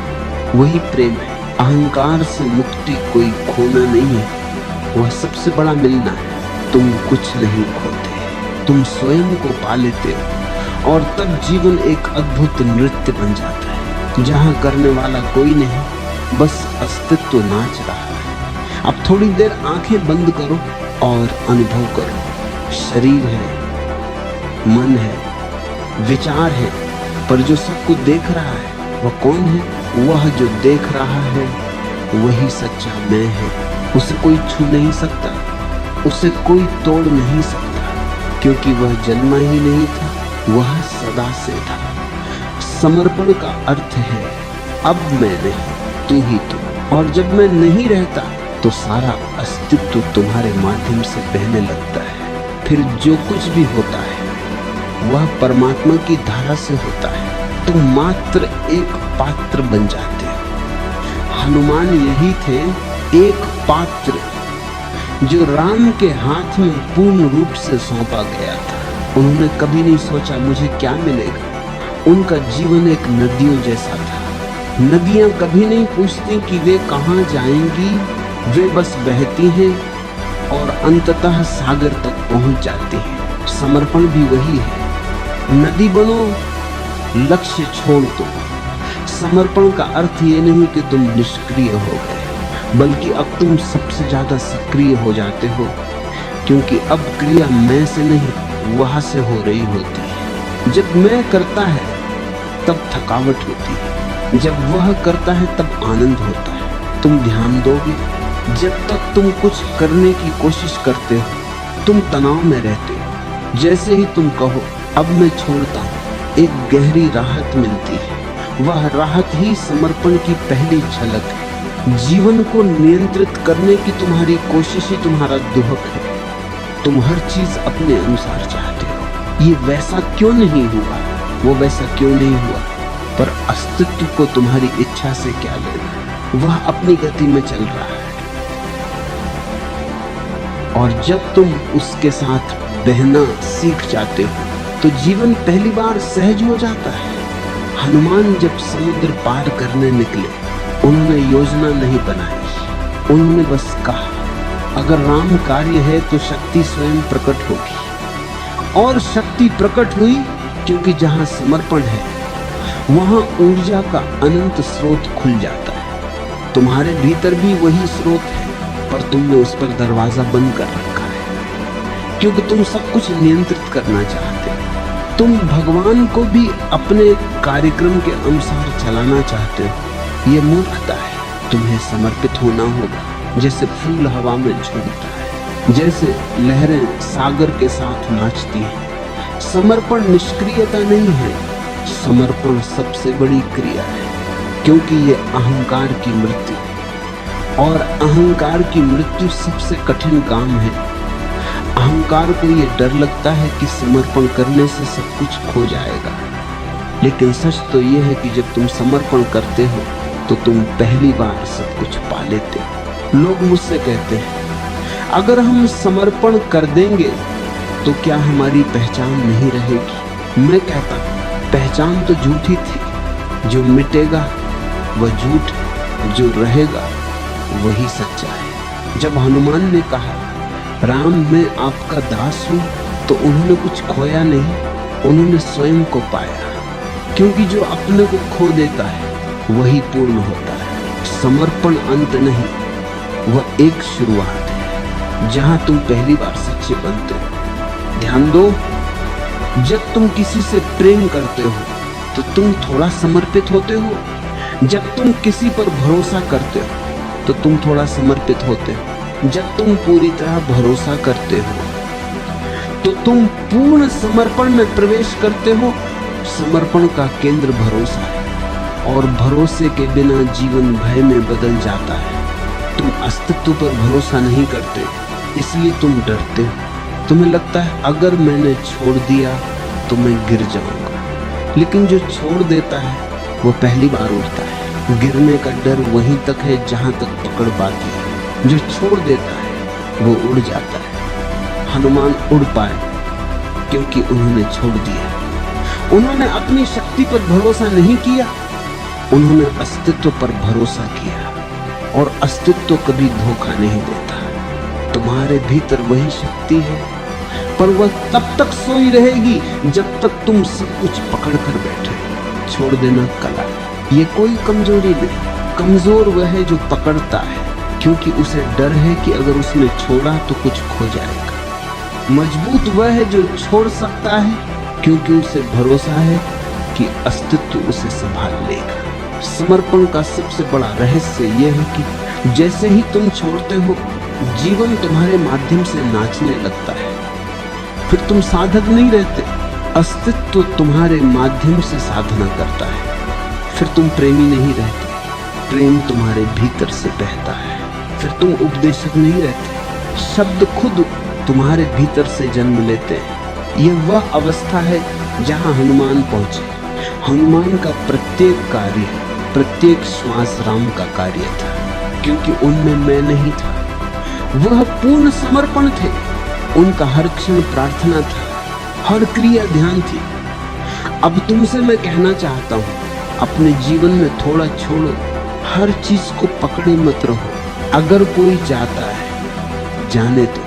[SPEAKER 1] वही प्रेम है। अहंकार से मुक्ति कोई खोना नहीं है, वह सबसे बड़ा मिलना है। तुम कुछ नहीं खोते, तुम स्वयं को पा लेते हो, और तब जीवन एक अद्भुत नृत्य बन जाता है जहां करने वाला कोई नहीं, बस अस्तित्व नाच रहा है। अब थोड़ी देर आंखें बंद करो और अनुभव करो। शरीर है, मन है, विचार है, पर जो सब कुछ देख रहा है वह कौन है? वह जो देख रहा है वही सच्चा मैं है। उसे कोई छू नहीं सकता, उसे कोई तोड़ नहीं सकता, क्योंकि वह जन्मा ही नहीं था, वह सदा से था। समर्पण का अर्थ है अब मैं नहीं, तू ही तू। और जब मैं नहीं रहता तो सारा अस्तित्व तुम्हारे माध्यम से बहने लगता है। फिर जो कुछ भी होता है वह परमात्मा की धारा से होता है। तुम मात्र एक पात्र बन जाते हो। हनुमान यही थे, एक पात्र जो राम के हाथ में पूर्ण रूप से सौंपा गया था। उन्होंने कभी नहीं सोचा मुझे क्या मिलेगा। उनका जीवन एक नदियों जैसा था। नदियां कभी नहीं पूछती कि वे कहाँ जाएंगी, वे बस बहती हैं और अंततः सागर तक पहुंच जाती हैं। समर्पण भी वही है। नदी बनो, लक्ष्य छोड़ दो। समर्पण का अर्थ ये नहीं कि तुम निष्क्रिय हो गए, बल्कि अब तुम सबसे ज्यादा सक्रिय हो जाते हो, क्योंकि अब क्रिया मैं से नहीं वहां से हो रही होती है। जब मैं करता है तब थकावट होती है, जब वह करता है तब आनंद होता है। तुम ध्यान दोगे, जब तक तुम कुछ करने की कोशिश करते हो तुम तनाव में रहते हो। जैसे ही तुम कहो अब मैं छोड़ता हूँ, एक गहरी राहत मिलती है। वह राहत ही समर्पण की पहली झलक है। जीवन को नियंत्रित करने की तुम्हारी कोशिश ही तुम्हारा दुहक है। तुम हर चीज अपने अनुसार चाहते हो। ये वैसा क्यों नहीं हुआ, वो वैसा क्यों नहीं हुआ, पर अस्तित्व को तुम्हारी इच्छा से क्या लेना। वह अपनी गति में चल रहा है, और जब तुम उसके साथ बहना सीख जाते हो तो जीवन पहली बार सहज हो जाता है। हनुमान जब समुद्र पार करने निकले, उन्होंने योजना नहीं बनाई, उन्होंने बस कहा अगर राम कार्य है तो शक्ति स्वयं प्रकट होगी। और शक्ति प्रकट हुई, क्योंकि जहां समर्पण है वहां ऊर्जा का अनंत स्रोत खुल जाता है। तुम्हारे भीतर भी वही स्रोत है, पर तुमने उस पर दरवाजा बंद कर रखा है। क्योंकि तुम सब कुछ नियंत्रित करना चाहते हो। तुम भगवान को भी अपने कार्यक्रम के अनुसार चलाना चाहते हो। यह मूर्खता है। तुम्हें समर्पित होना होगा, जैसे फूल हवा में झूमता है, जैसे लहरें सागर के साथ नाचती हैं। समर्पण निष्क्रियता नहीं है, समर्पण सबसे बड़ी क्रिया है, क्योंकि ये अहंकार की मृत्यु है, और अहंकार की मृत्यु सबसे कठिन काम है। अहंकार को ये डर लगता है कि समर्पण करने से सब कुछ खो जाएगा, लेकिन सच तो ये है कि जब तुम समर्पण करते हो तो तुम पहली बार सब कुछ पा लेते हो। लोग मुझसे कहते हैं, अगर हम समर्पण कर देंगे तो क्या हमारी पहचान नहीं रहेगी? मैं कहता हूं, पहचान तो झूठी थी। जो मिटेगा वह झूठ, जो रहेगा वही सच्चा है। जब हनुमान ने कहा, राम मैं आपका दास हूं, तो उन्होंने कुछ खोया नहीं, उन्होंने स्वयं को पाया, क्योंकि जो अपने को खो देता है वही पूर्ण होता है। समर्पण अंत नहीं, वह एक शुरुआत है जहां तुम पहली बार सच्चे बनते हो। ध्यान दो, जब तुम किसी से प्रेम करते हो तो तुम थोड़ा समर्पित होते हो। जब तुम किसी पर भरोसा करते हो तो तुम थोड़ा समर्पित होते हो। जब तुम पूरी तरह भरोसा करते हो तो तुम पूर्ण समर्पण में प्रवेश करते हो। समर्पण का केंद्र भरोसा है, और भरोसे के बिना जीवन भय में बदल जाता है। तुम अस्तित्व पर भरोसा नहीं करते, इसलिए तुम डरते हो। तुम्हें लगता है अगर मैंने छोड़ दिया तो मैं गिर जाऊंगा, लेकिन जो छोड़ देता है वो पहली बार उड़ता है। गिरने का डर वहीं तक है जहां तक पकड़ पाती है। जो छोड़ देता है वो उड़ जाता है। हनुमान उड़ पाए क्योंकि उन्होंने छोड़ दिया। उन्होंने अपनी शक्ति पर भरोसा नहीं किया, उन्होंने अस्तित्व पर भरोसा किया, और अस्तित्व कभी धोखा नहीं देता। तुम्हारे भीतर वही शक्ति है, पर वह तब तक सोई रहेगी जब तक तुम सब कुछ पकड़ कर बैठे। छोड़ देना कला है, ये कोई कमजोरी नहीं। कमजोर वह है जो पकड़ता है, क्योंकि उसे डर है कि अगर उसने छोड़ा तो कुछ खो जाएगा। मजबूत वह है जो छोड़ सकता है, क्योंकि उसे भरोसा है कि अस्तित्व उसे संभाल लेगा। समर्पण का सबसे बड़ा रहस्य यह है कि जैसे ही तुम छोड़ते हो, जीवन तुम्हारे माध्यम से नाचने लगता है। फिर तुम साधक नहीं रहते, अस्तित्व तुम्हारे माध्यम से साधना करता है। फिर तुम प्रेमी नहीं रहते, प्रेम तुम्हारे भीतर से बहता है। फिर तुम उपदेशक नहीं रहते, शब्द खुद तुम्हारे भीतर से जन्म लेते हैं। यह वह अवस्था है जहां हनुमान पहुंचे। हनुमान का प्रत्येक कार्य, प्रत्येक श्वास राम का कार्य था, क्योंकि उनमें मैं नहीं था। वह पूर्ण समर्पण थे। उनका हर क्षण प्रार्थना था, हर क्रिया ध्यान थी। अब तुमसे मैं कहना चाहता हूं, अपने जीवन में थोड़ा छोड़ो, हर चीज को पकड़े मत रहो। अगर कोई जाता है जाने दो,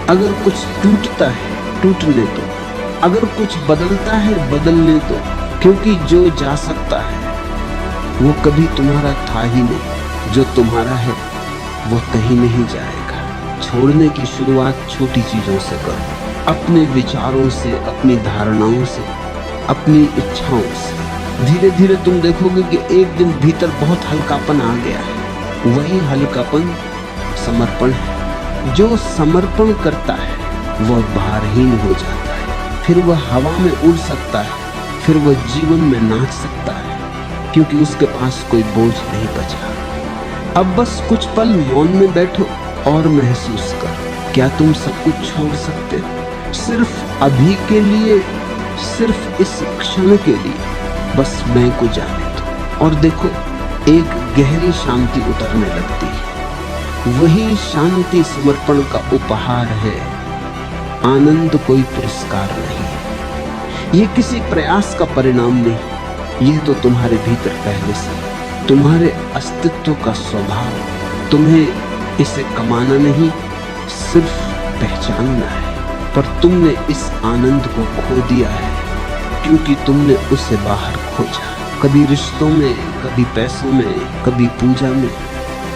[SPEAKER 1] अगर कुछ टूटता है टूटने दो, अगर कुछ बदलता है बदलने दो, क्योंकि जो जा सकता है वो कभी तुम्हारा था ही नहीं। जो तुम्हारा है वो कहीं नहीं जाएगा। छोड़ने की शुरुआत छोटी चीजों से करो, अपने विचारों से, अपनी धारणाओं से, अपनी इच्छाओं से। धीरे धीरे तुम देखोगे कि एक दिन भीतर बहुत हल्कापन आ गया है। वही हल्कापन समर्पण है। जो समर्पण करता है वह भारहीन हो जाता है। फिर वह हवा में उड़ सकता है, फिर वह जीवन में नाच सकता है, क्योंकि उसके पास कोई बोझ नहीं बचा। अब बस कुछ पल मौन में बैठो और महसूस करो, क्या तुम सब कुछ छोड़ सकते हो? सिर्फ अभी के लिए, सिर्फ इस क्षण के लिए, बस मैं को जाने दो। और देखो, एक गहरी शांति उतरने लगती है। वही शांति समर्पण का उपहार है। आनंद कोई पुरस्कार नहीं है, ये किसी प्रयास का परिणाम नहीं, यह तो तुम्हारे भीतर पहले से, तुम्हारे अस्तित्व का स्वभाव। तुम्हें इसे कमाना नहीं, सिर्फ पहचानना है। पर तुमने इस आनंद को खो दिया है, क्योंकि तुमने उसे बाहर खोजा, कभी रिश्तों में, कभी पैसों में, कभी पूजा में।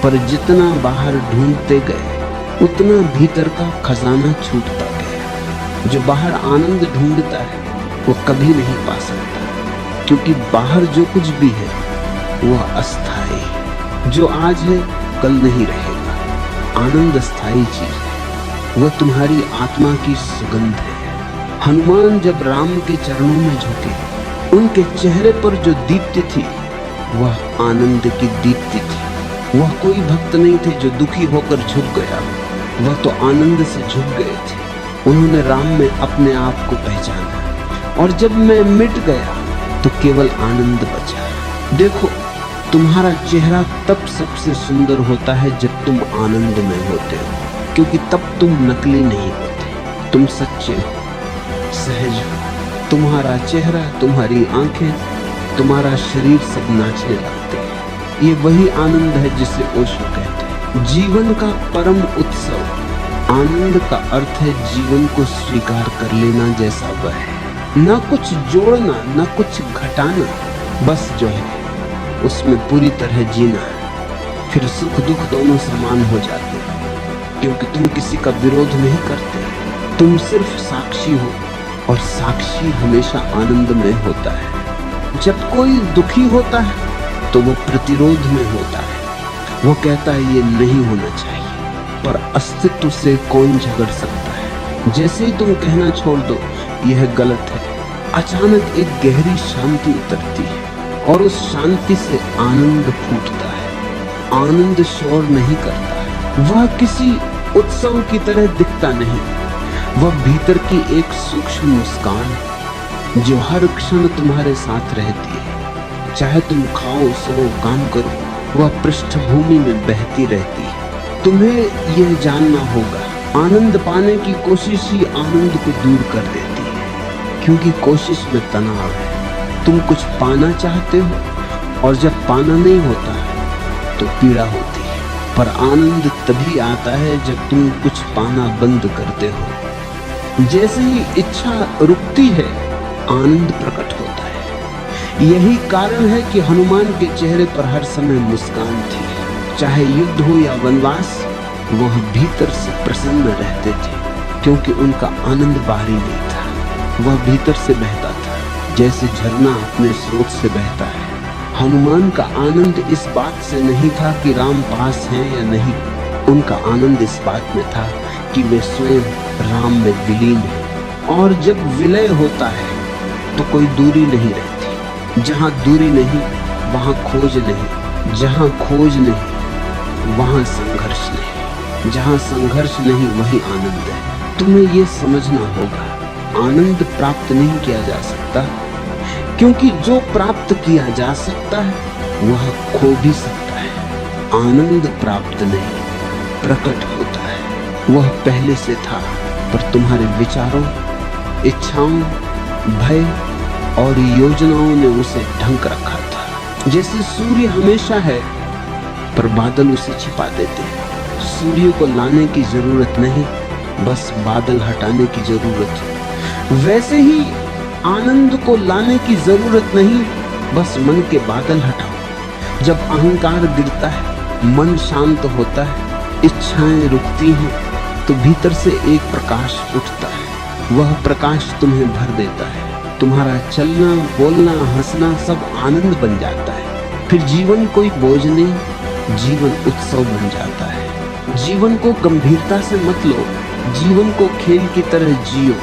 [SPEAKER 1] पर जितना बाहर ढूंढते गए, उतना भीतर का खजाना छूटता गया। जो बाहर आनंद ढूंढता है वो कभी नहीं पा सकता, क्योंकि बाहर जो कुछ भी है वह अस्थायी है। जो आज है कल नहीं रहेगा। आनंद स्थायी चीज है, वह तुम्हारी आत्मा की सुगंध है। हनुमान जब राम के चरणों में झुके, उनके चेहरे पर जो दीप्ति थी वह आनंद की दीप्ति थी। वह कोई भक्त नहीं थे जो दुखी होकर झुक गया, वह तो आनंद से झुक गए थे। उन्होंने राम में अपने आप को पहचाना, और जब मैं मिट गया तो केवल आनंद बचा। देखो, तुम्हारा चेहरा तब सबसे सुंदर होता है जब तुम आनंद में होते हो, क्योंकि तब तुम नकली नहीं होते, तुम सच्चे हो, सहज हो। तुम्हारा चेहरा, तुम्हारी आंखें, तुम्हारा शरीर सब नाचने लगते हैं। ये वही आनंद है जिसे ओशो कहते हैं जीवन का परम उत्सव। आनंद का अर्थ है जीवन को स्वीकार कर लेना जैसा वह है, ना कुछ जोड़ना ना कुछ घटाना, बस जो है उसमें पूरी तरह जीना है। फिर सुख दुख दोनों समान हो जाते हैं, क्योंकि तुम किसी का विरोध नहीं करते, तुम सिर्फ साक्षी हो, और साक्षी हमेशा आनंद में होता है। जब कोई दुखी होता है तो वो प्रतिरोध में होता है, वो कहता है ये नहीं होना चाहिए, पर अस्तित्व से कौन झगड़ सकता है। जैसे ही तुम कहना छोड़ दो यह गलत है, अचानक एक गहरी शांति उतरती है, और उस शांति से आनंद फूटता है। आनंद शोर नहीं करता, वह किसी उत्सव की तरह दिखता नहीं, वह भीतर की एक सूक्ष्म मुस्कान जो हर क्षण तुम्हारे साथ रहती है। चाहे तुम खाओ, सो, काम करो, वह पृष्ठभूमि में बहती रहती है। तुम्हें यह जानना होगा, आनंद पाने की कोशिश ही आनंद को दूर कर देती है, क्योंकि कोशिश में तनाव है। तुम कुछ पाना चाहते हो, और जब पाना नहीं होता तो पीड़ा होती है, पर आनंद तभी आता है जब तुम कुछ पाना बंद करते हो। जैसे ही इच्छा रुकती है आनंद प्रकट होता है। यही कारण है कि हनुमान के चेहरे पर हर समय मुस्कान थी। चाहे युद्ध हो या वनवास, वह भीतर से प्रसन्न रहते थे, क्योंकि उनका आनंद बाहरी नहीं था, वह भीतर से बहता था, जैसे झरना अपने स्रोत से बहता है। हनुमान का आनंद इस बात से नहीं था कि राम पास हैं या नहीं, उनका आनंद इस बात में था कि वे स्वयं राम में विलीन है। और जब विलय होता है तो कोई दूरी नहीं रहती। जहां दूरी नहीं वहां खोज नहीं, जहां खोज नहीं वहां संघर्ष नहीं, जहां संघर्ष नहीं वही आनंद है। तुम्हें यह समझना होगा, आनंद प्राप्त नहीं किया जा सकता, क्योंकि जो प्राप्त किया जा सकता है वह खो भी सकता है। आनंद प्राप्त नहीं, प्रकट होता है। वह पहले से था, पर तुम्हारे विचारों, इच्छाओं, भय और योजनाओं ने उसे ढक रखा था। जैसे सूर्य हमेशा है, पर बादल उसे छिपा देते हैं। सूर्य को लाने की जरूरत नहीं, बस बादल हटाने की जरूरत है। वैसे ही आनंद को लाने की जरूरत नहीं, बस मन के बादल हटाओ। जब अहंकार गिरता है, मन शांत होता है, इच्छाएं रुकती हैं, तो भीतर से एक प्रकाश उठता है। वह प्रकाश तुम्हें भर देता है। तुम्हारा चलना, बोलना, हंसना सब आनंद बन जाता है। फिर जीवन कोई बोझ नहीं, जीवन उत्सव बन जाता है। जीवन को गंभीरता से मत लो, जीवन को खेल की तरह जियो,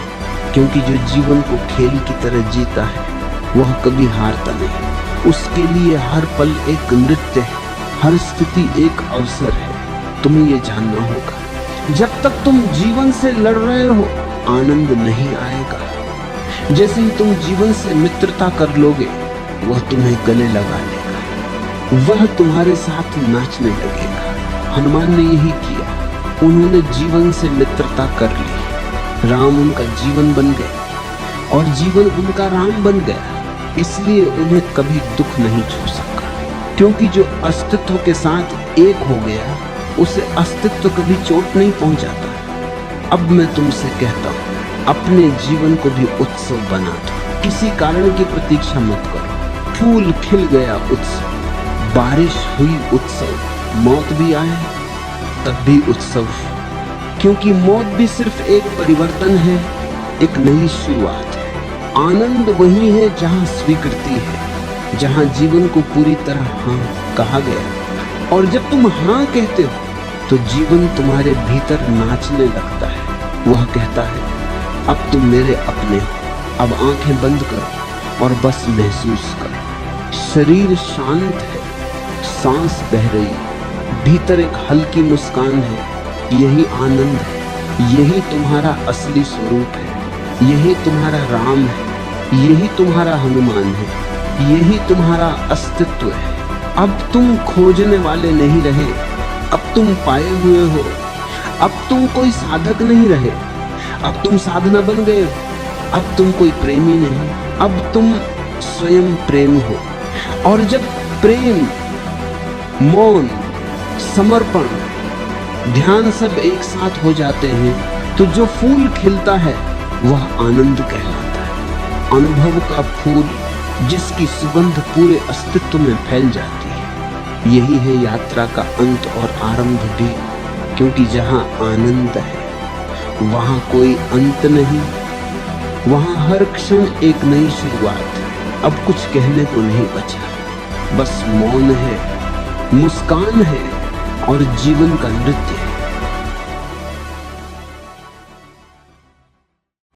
[SPEAKER 1] क्योंकि जो जीवन को खेल की तरह जीता है वह कभी हारता नहीं। उसके लिए हर पल एक नृत्य है, हर स्थिति एक अवसर है। तुम्हें ये जानना होगा, जब तक तुम जीवन से लड़ रहे हो आनंद नहीं आएगा। जैसे ही तुम जीवन से मित्रता कर लोगे, वह तुम्हें गले लगा लेगा, वह तुम्हारे साथ नाचने लगेगा। हनुमान ने यही किया, उन्होंने जीवन से मित्रता कर ली। राम उनका जीवन बन गया और जीवन उनका राम बन गया। इसलिए उन्हें कभी दुख नहीं छू सका, क्योंकि जो अस्तित्व के साथ एक हो गया उसे अस्तित्व कभी चोट नहीं पहुंचाता। अब मैं तुमसे कहता हूं, अपने जीवन को भी उत्सव बना दो। किसी कारण की प्रतीक्षा मत करो। फूल खिल गया उत्सव, बारिश हुई उत्सव, मौत भी आए तब भी उत्सव, क्योंकि मौत भी सिर्फ एक परिवर्तन है एक नई शुरुआत है। आनंद वही है जहां स्वीकृति है, जहां जीवन को पूरी तरह हाँ कहा गया। और जब तुम हाँ कहते हो तो जीवन तुम्हारे भीतर नाचने लगता है। वह कहता है, अब तुम मेरे अपने हो, अब आंखें बंद करो और बस महसूस करो। शरीर शांत है, सांस बह रही, भीतर एक हल्की मुस्कान है। यही आनंद है, यही तुम्हारा असली स्वरूप है, यही तुम्हारा राम है, यही तुम्हारा हनुमान है, यही तुम्हारा अस्तित्व है। अब तुम खोजने वाले नहीं रहे, अब तुम पाए हुए हो। अब तुम कोई साधक नहीं रहे, अब तुम साधना बन गए हो। अब तुम कोई प्रेमी नहीं, अब तुम स्वयं प्रेम हो। और जब प्रेम, मौन, समर्पण, ध्यान सब एक साथ हो जाते हैं तो जो फूल खिलता है वह आनंद कहलाता है। अनुभव का फूल जिसकी सुगंध पूरे अस्तित्व में फैल जाती है। यही है यात्रा का अंत और आरंभ भी, क्योंकि जहां आनंद है वहां कोई अंत नहीं, वहां हर क्षण एक नई शुरुआत है। अब कुछ कहने को नहीं बचा, बस मौन है, मुस्कान है और जीवन का नृत्य है।